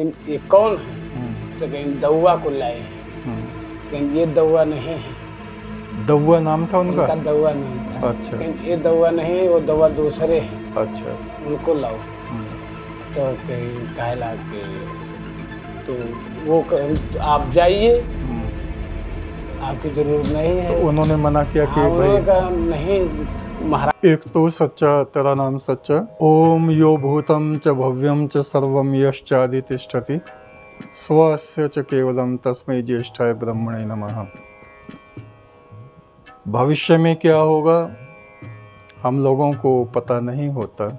कहीं ये कौन है? तो कहीं दौआ को लाए हैं, कहीं ये दौआ नहीं है। दौआ नाम था उनका? दौआ नाम था। अच्छा। कहीं ये दौआ नहीं है, वो दौआ दूसरे हैं। अच्छा। उनको लाओ। तो कहीं कहला के तो वो आप जाइए, आपकी जरूरत नहीं है। तो उन्होंने मना किया कि उन्होंने कहा नहीं महाराज। एक तो सच्चा, तेरा नाम सच्चा। ओम यो भूतम च भव्यम च सर्वम यश्चादि तिष्ठति स्वस्य च केवलम तस्मै ज्येष्ठाय ब्रह्मणे नमः। भविष्य में क्या होगा हम लोगों को पता नहीं होता,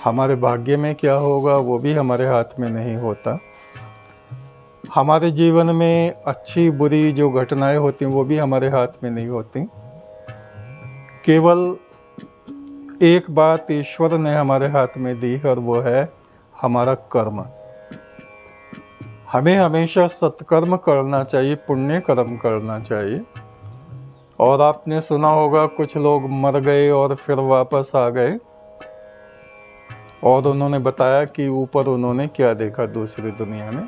हमारे भाग्य में क्या होगा वो भी हमारे हाथ में नहीं होता। हमारे जीवन में अच्छी बुरी जो घटनाएं होती हैं वो भी हमारे हाथ में नहीं होती। केवल एक बात ईश्वर ने हमारे हाथ में दी है और वो है हमारा कर्म। हमें हमेशा सत्कर्म करना चाहिए, पुण्य कर्म करना चाहिए। और आपने सुना होगा कुछ लोग मर गए और फिर वापस आ गए और उन्होंने बताया कि ऊपर उन्होंने क्या देखा दूसरी दुनिया में।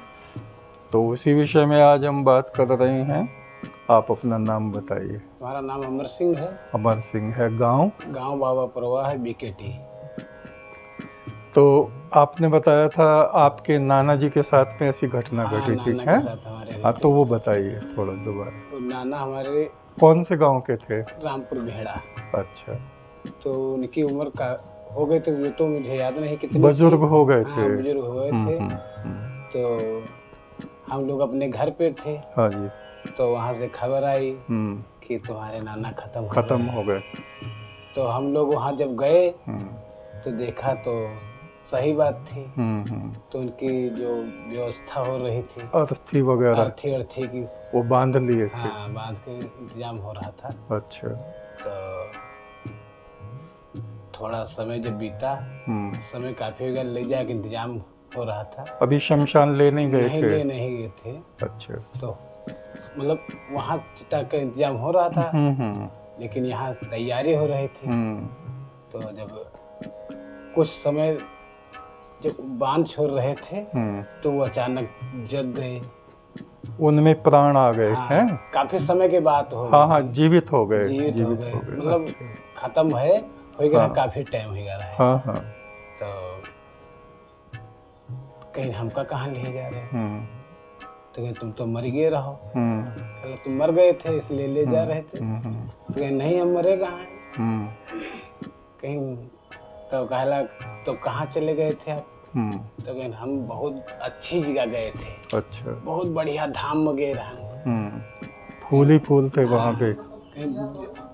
तो उसी विषय में आज हम बात कर रहे हैं। आप अपना नाम बताइए। हमारा नाम अमर सिंह है। अमर सिंह है। गांव? गांव बाबा परवाह है, बीकेटी। तो आपने बताया था आपके नाना जी के साथ में ऐसी घटना घटी थी, है? हाँ, तो वो बताइए थोड़ा दोबारा। तो नाना हमारे कौन से गांव के थे? रामपुर भेड़ा। अच्छा। तो उनकी उम्र का हो गए थे, वो तो मुझे याद नहीं कितनी। बुजुर्ग हो गए थे। हाँ, बुजुर्ग हो गए थे। तो हम लोग अपने घर पे थे। हाँ जी। तो वहाँ से खबर आई कि तुम्हारे नाना खत्म हो गए। तो हम लोग वहाँ जब गए तो देखा तो सही बात थी। तो उनकी जो व्यवस्था हो रही थी, अर्थी वगैरह, अर्थी की, वो बांध लिए थे। हाँ, बांध के इंतजाम हो रहा था। अच्छा। तो थोड़ा समय जब बीता, समय काफी हो गया, ले जाके इंतजाम हो रहा था। अभी शमशान ले नहीं गए थे? ले नहीं गए थे। अच्छा। तो मतलब वहाँ चिता का इंतजाम हो रहा था, लेकिन यहाँ तैयारी हो रही थी। तो जब कुछ समय जब बांध छोड़ रहे थे तो वो अचानक जग गए। उनमें प्राण आ गए। हाँ, हैं? काफी समय के बाद हो गए। हाँ, जीवित हो गए। जीवित हो गए। मतलब अच्छा। खत्म है हो गया। हाँ, काफी टाइम हो गया है। हाँ। तो कहीं हमका कहाँ ले जा रहे हैं? तो कहीं तुम तो मर गए रहो। तुम मर गए थे इसलिए ले जा रहे थे। तो कहीं नहीं, हम मरे कहाँ हैं? कहीं तो कहला तो कहाँ चले गए थे आप? तो कहीं हम बहुत अच्छी जगह गए थे। अच्छा। बहुत बढ़िया धाम वगैरह। फूल ही फूल थे वहाँ पे।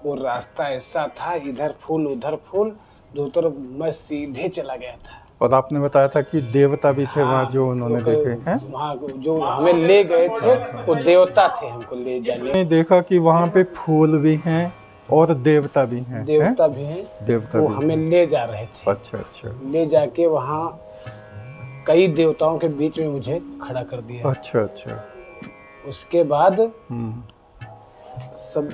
वो रास्ता ऐसा था, इधर फूल उधर फूल, दो तरफ मैं सीधे चला गया था। और आपने बताया था कि देवता भी थे वहाँ जो उन्होंने देखे हैं? वहाँ जो हमें ले गए थे वो देवता थे, हमको ले जाने। मैंने देखा कि वहाँ पे फूल भी हैं और देवता भी हैं। देवता भी हैं। देवता वो हमें ले जा रहे थे। अच्छा अच्छा। ले जाके वहाँ कई देवताओं के बीच में मुझे खड़ा कर दिया। अच्छा अच्छा। उसके बाद सब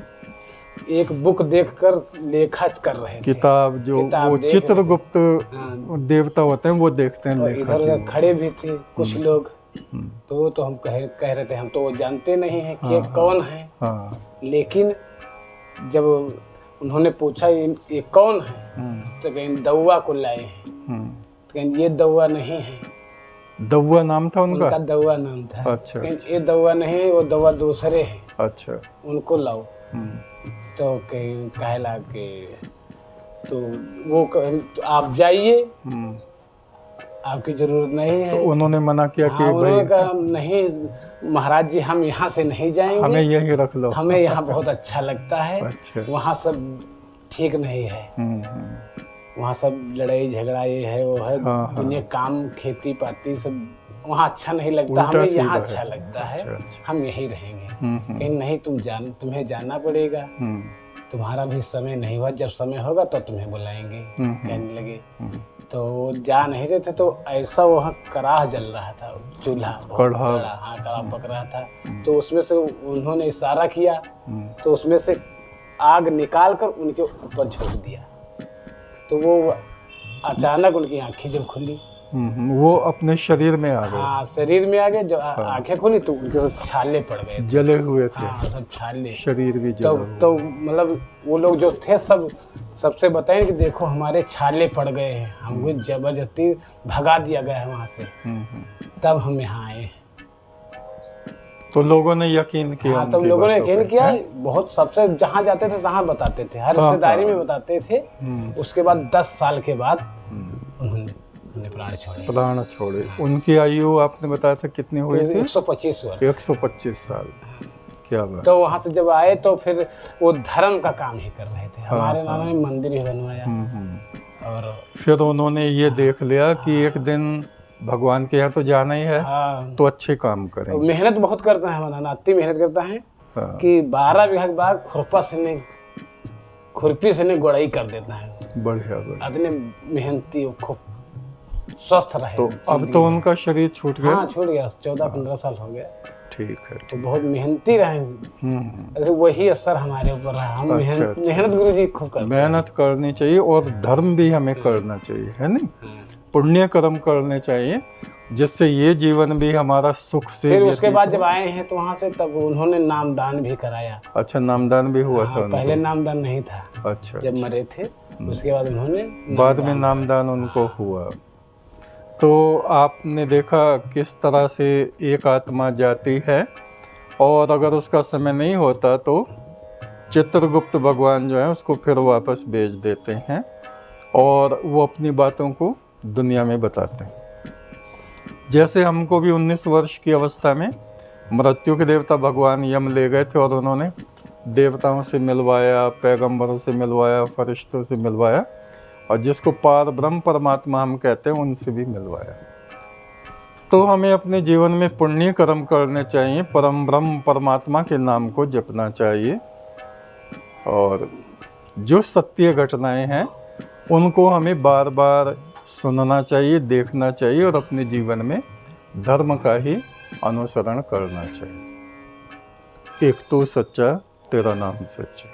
एक बुक देखकर लेखा कर रहे थे। किताब जो वो चित्रगुप्त देवता होते हैं वो देखते हैं लेखा। इधर खड़े भी थे कुछ लोग। तो हम कह रहे थे हम तो जानते नहीं हैं कि कौन है। लेकिन जब उन्होंने पूछा ये कौन है, तो कहीं दौआ को लाए हैं। तो कहीं ये दौआ नहीं है। दौआ नाम था उनका? दौआ नाम था। अच्छा। कहीं ये दौआ नहीं है, वो दौआ दूसरे हैं। अच्छा। उनको लाओ। तो कहीं कहला के तो वो तो आप जाइए, आपकी जरूरत नहीं है। तो उन्होंने मना किया कि उन्होंने कहा नहीं महाराज जी, हम यहाँ से नहीं जाएंगे, हमें यही रख लो, हमें यहाँ बहुत अच्छा लगता है। अच्छा। वहाँ सब ठीक नहीं है। वहाँ सब लड़ाई झगड़ा ये है वो है। दुनिया काम खेती पाती सब वहाँ अच्छा नहीं लगता, हमें यहाँ अच्छा लगता है। अच्छा। हम यहीं रहेंगे। कहीं नहीं, तुम्हें जाना पड़ेगा, तुम्हारा भी समय नहीं हुआ, जब समय होगा तो तुम्हें बुलाएंगे। कहने लगे। तो जा नहीं रहे थे। तो ऐसा वहाँ कराह जल रहा था, चूल्हा कड़ा पक रहा था। तो उसमें से उन्होंने इशारा किया तो उसमें से आग निकाल कर उनके ऊपर झोंक दिया। तो वो अचानक उनकी आंखें जब खुली वो अपने शरीर में आ गए। हाँ, शरीर में आ गए। जो आंखें खोली तो उनके सब छाले पड़ गए, जले हुए थे। हाँ, सब छाले, शरीर भी जला हुआ। तो मतलब वो लोग जो थे सबसे बताएं कि देखो हमारे छाले पड़ गए हैं, हमको जबरदस्ती भगा दिया गया है वहाँ से, तब हम यहाँ आए। तो लोगों ने यकीन किया। हाँ, तब लोगों ने यकीन किया। बहुत सबसे जहाँ जाते थे तहाँ बताते थे, हर रिश्तेदारी में बताते थे। उसके बाद 10 साल के बाद उन्होंने प्राण छोड़े। उनकी आयु आपने बताया था कितनी हुई थी? 125 वर्ष। 125 साल। क्या बात। तो वहाँ से जब आए तो फिर वो धर्म का काम ही कर रहे थे। हमारे नाना ने मंदिर ही बनवाया। और फिर उन्होंने ये देख लिया कि एक दिन भगवान के यहाँ तो जाना ही है, तो अच्छे काम करें। मेहनत बहुत करता है हमारा नाना, इतनी मेहनत करता है कि 12 बीघा के बाद खुरपी से गुड़ाई कर देता है। बढ़िया। इतने मेहनती, खूब स्वस्थ रहे। तो अब तो उनका शरीर छूट गया। हाँ, छूट गया, 14-15 साल हो गया। ठीक है। तो बहुत मेहनती रहे। वही असर हमारे ऊपर रहा। हम मेहनत गुरु जी खूब करते हैं। मेहनत करनी चाहिए और धर्म भी हमें करना चाहिए, है नहीं? पुण्य कर्म करने चाहिए, जिससे ये जीवन भी हमारा सुख से। फिर उसके बाद जब आए हैं तो वहाँ से, तब उन्होंने नामदान भी कराया। अच्छा, नामदान भी हुआ था? पहले नामदान नहीं था। अच्छा। जब मरे थे उसके बाद उन्होंने बाद में नामदान उनको हुआ। तो आपने देखा किस तरह से एक आत्मा जाती है, और अगर उसका समय नहीं होता तो चित्रगुप्त भगवान जो है उसको फिर वापस भेज देते हैं, और वो अपनी बातों को दुनिया में बताते हैं। जैसे हमको भी 19 वर्ष की अवस्था में मृत्यु के देवता भगवान यम ले गए थे, और उन्होंने देवताओं से मिलवाया, पैगंबरों से मिलवाया, फरिश्तों से मिलवाया, और जिसको पार ब्रह्म परमात्मा हम कहते हैं उनसे भी मिलवाया। तो हमें अपने जीवन में पुण्य कर्म करने चाहिए, परम ब्रह्म परमात्मा के नाम को जपना चाहिए, और जो सत्य घटनाएं हैं उनको हमें बार बार सुनना चाहिए, देखना चाहिए, और अपने जीवन में धर्म का ही अनुसरण करना चाहिए। एक तो सच्चा, तेरा नाम सच्चा।